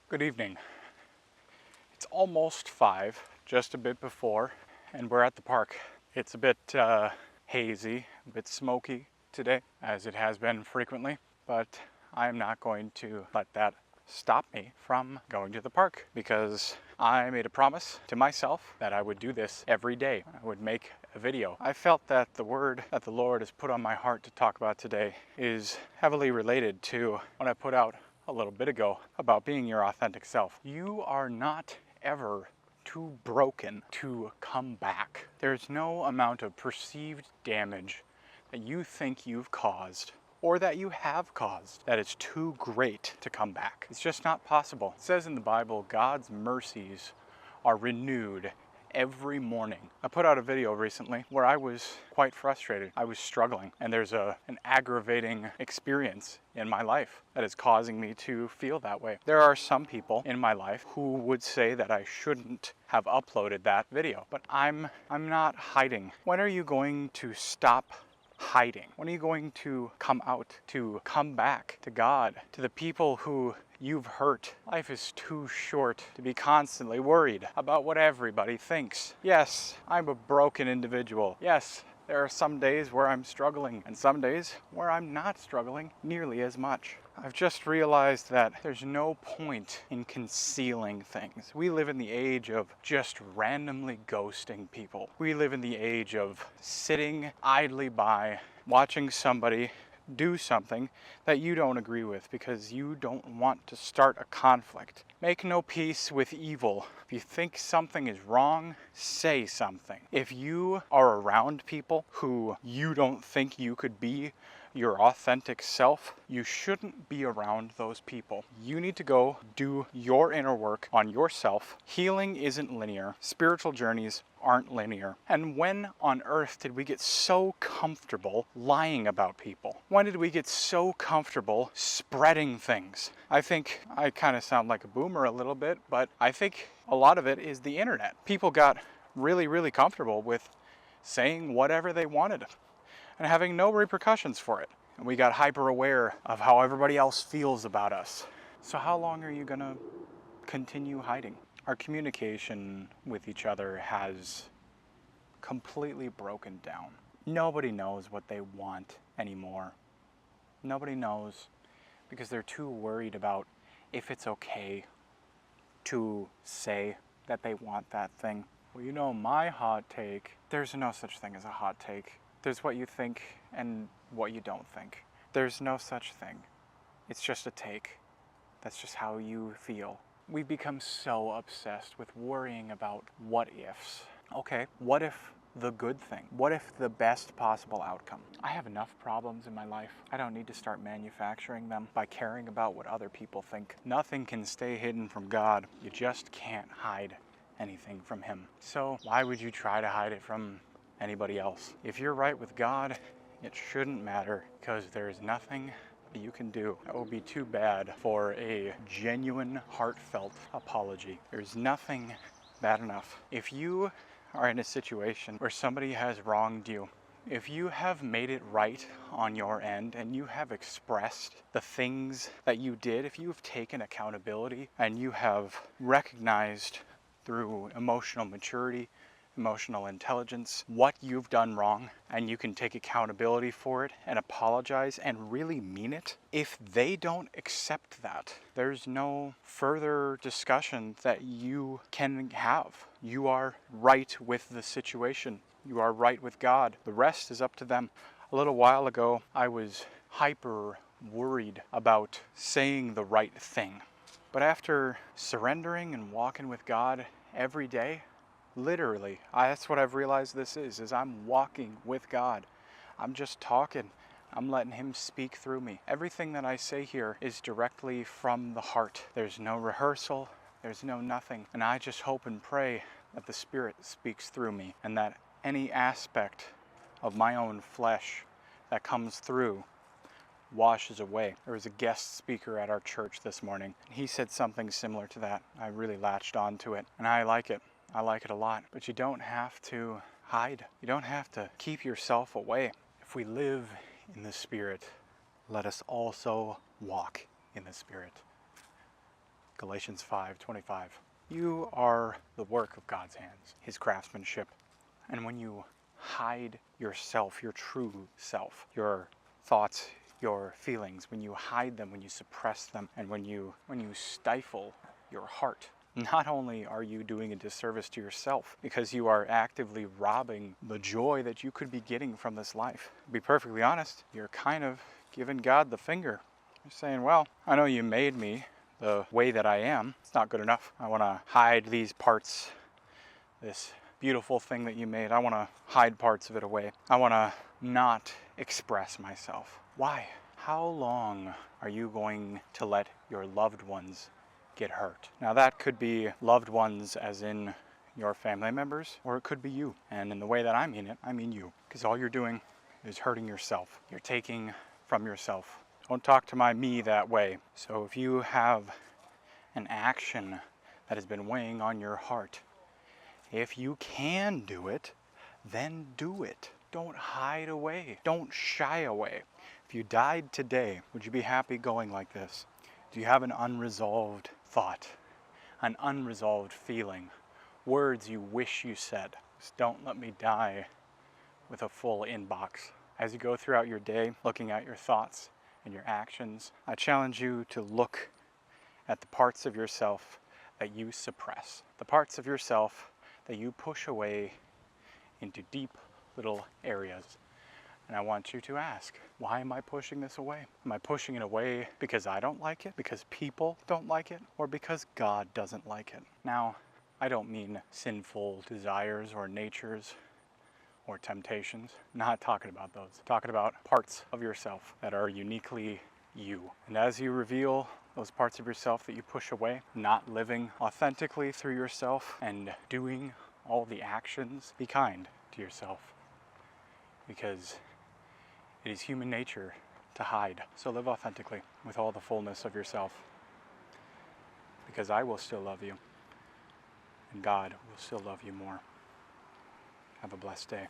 Good evening. It's almost 5, just a bit before, and we're at the park. It's a bit hazy, a bit smoky today, as it has been frequently, but I'm not going to let that stop me from going to the park because I made a promise to myself that I would do this every day. I would make a video. I felt that the word that the Lord has put on my heart to talk about today is heavily related to what I put out a little bit ago about being your authentic self. You are not ever too broken to come back. There's no amount of perceived damage that you think you've caused or that you have caused that is too great to come back. It's just not possible. It says in the Bible, God's mercies are renewed every morning. I put out a video recently where I was quite frustrated. I was struggling, and there's an aggravating experience in my life that is causing me to feel that way. There are some people in my life who would say that I shouldn't have uploaded that video, but I'm not hiding. When are you going to stop hiding? When are you going to come out, to come back to God, to the people who you've hurt? Life is too short to be constantly worried about what everybody thinks. Yes, I'm a broken individual. Yes, there are some days where I'm struggling and some days where I'm not struggling nearly as much. I've just realized that there's no point in concealing things. We live in the age of just randomly ghosting people. We live in the age of sitting idly by, watching somebody do something that you don't agree with because you don't want to start a conflict. Make no peace with evil. If you think something is wrong, say something. If you are around people who you don't think you could be your authentic self, you shouldn't be around those people. You need to go do your inner work on yourself. Healing isn't linear. Spiritual journeys aren't linear. And when on earth did we get so comfortable lying about people? When did we get so comfortable spreading things? I think I kind of sound like a boomer a little bit, but I think a lot of it is the internet. People got really comfortable with saying whatever they wanted and having no repercussions for it. And we got hyper aware of how everybody else feels about us. So how long are you gonna continue hiding? Our communication with each other has completely broken down. Nobody knows what they want anymore. Nobody knows because they're too worried about if it's okay to say that they want that thing. Well, you know, my hot take, there's no such thing as a hot take. There's what you think and what you don't think. There's no such thing. It's just a take. That's just how you feel. We've become so obsessed with worrying about what ifs. Okay, what if the good thing? What if the best possible outcome? I have enough problems in my life. I don't need to start manufacturing them by caring about what other people think. Nothing can stay hidden from God. You just can't hide anything from Him. So why would you try to hide it from anybody else? If you're right with God, it shouldn't matter because there's nothing that you can do that will be too bad for a genuine, heartfelt apology. There's nothing bad enough. If you are in a situation where somebody has wronged you, if you have made it right on your end and you have expressed the things that you did, if you have taken accountability and you have recognized through emotional maturity, emotional intelligence, what you've done wrong, and you can take accountability for it and apologize and really mean it. If they don't accept that, there's no further discussion that you can have. You are right with the situation. You are right with God. The rest is up to them. A little while ago, I was hyper worried about saying the right thing. But after surrendering and walking with God every day, literally, that's what I've realized this is I'm walking with God. I'm just talking. I'm letting Him speak through me. Everything that I say here is directly from the heart. There's no rehearsal. There's no nothing. And I just hope and pray that the Spirit speaks through me and that any aspect of my own flesh that comes through washes away. There was a guest speaker at our church this morning. He said something similar to that. I really latched on to it, and I like it. I like it a lot. But you don't have to hide. You don't have to keep yourself away. If we live in the Spirit, let us also walk in the Spirit. Galatians 5:25. You are the work of God's hands, his craftsmanship. And when you hide yourself, your true self, your thoughts, your feelings, when you hide them, when you suppress them, and when you stifle your heart, not only are you doing a disservice to yourself, because you are actively robbing the joy that you could be getting from this life. To be perfectly honest, you're kind of giving God the finger. You're saying, well, I know you made me the way that I am. It's not good enough. I want to hide these parts, this beautiful thing that you made. I want to hide parts of it away. I want to not express myself. Why? How long are you going to let your loved ones get hurt? Now that could be loved ones as in your family members, or it could be you. And in the way that I mean it, I mean you. Because all you're doing is hurting yourself. You're taking from yourself. Don't talk to my me that way. So if you have an action that has been weighing on your heart, if you can do it, then do it. Don't hide away. Don't shy away. If you died today, would you be happy going like this? Do you have an unresolved thought, an unresolved feeling, words you wish you said? Just don't let me die with a full inbox. As you go throughout your day, looking at your thoughts and your actions, I challenge you to look at the parts of yourself that you suppress, the parts of yourself that you push away into deep little areas. And I want you to ask, why am I pushing this away? Am I pushing it away because I don't like it, because people don't like it, or because God doesn't like it? Now, I don't mean sinful desires or natures or temptations. Not talking about those. Talking about parts of yourself that are uniquely you. And as you reveal those parts of yourself that you push away, not living authentically through yourself and doing all the actions, be kind to yourself. Because it is human nature to hide. So live authentically with all the fullness of yourself. Because I will still love you. And God will still love you more. Have a blessed day.